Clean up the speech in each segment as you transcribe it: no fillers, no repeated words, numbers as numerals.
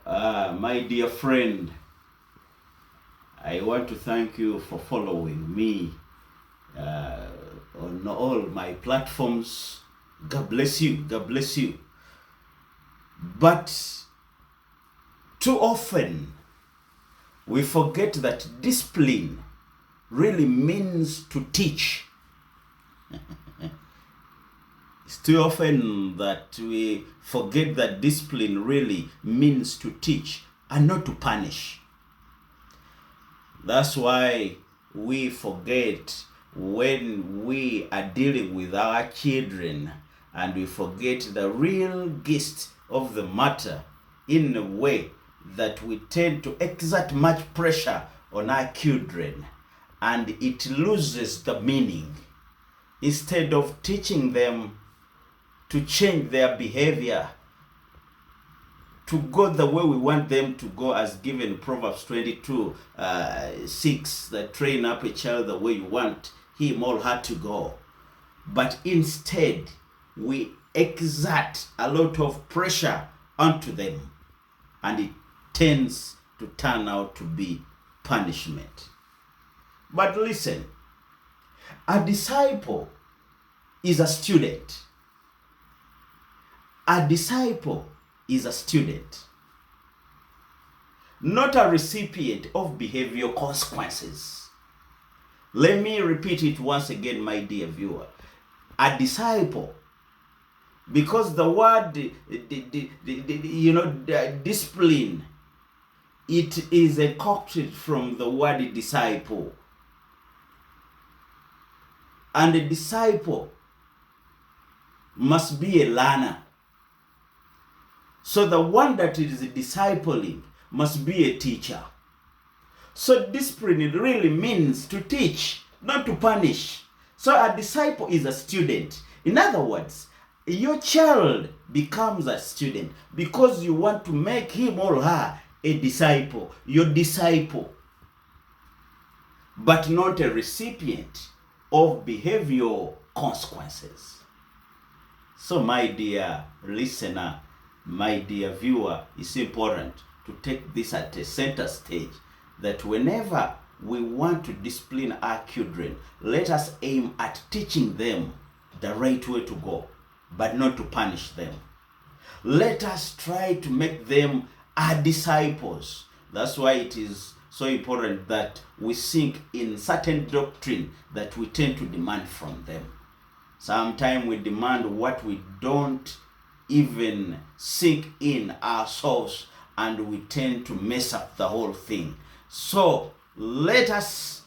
My dear friend, I want to thank you for following me on all my platforms. God bless you. God bless you. But too often we forget that discipline really means to teach. It's too often that we forget that discipline really means to teach and not to punish. That's why we forget when we are dealing with our children, and we forget the real gist of the matter in a way that we tend to exert much pressure on our children, and it loses the meaning. Instead of teaching them to change their behavior, to go the way we want them to go, as given Proverbs 22:6, that train up a child the way you want him or her to go. But instead, we exert a lot of pressure onto them, and it tends to turn out to be punishment. But listen, a disciple is a student. A disciple is a student, not a recipient of behavioral consequences. Let me repeat it once again, my dear viewer. A disciple, because the word, discipline, it is concocted from the word disciple. And a disciple must be a learner. So the one that is discipling must be a teacher. So discipline really means to teach, not to punish. So a disciple is a student. In other words, your child becomes a student because you want to make him or her a disciple, your disciple, but not a recipient of behavioral consequences. So my dear listener, my dear viewer, it's important to take this at a center stage, that whenever we want to discipline our children, let us aim at teaching them the right way to go, but not to punish them. Let us try to make them our disciples. That's why it is so important that we sink in certain doctrine that we tend to demand from them. Sometimes we demand what we don't even sink in ourselves, and we tend to mess up the whole thing. So let us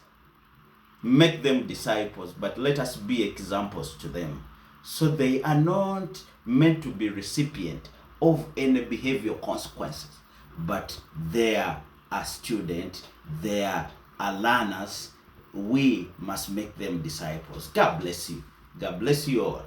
make them disciples, but let us be examples to them, so they are not meant to be recipient of any behavioral consequences, but they are a student, they are learners. We must make them disciples. God bless you. God bless you all.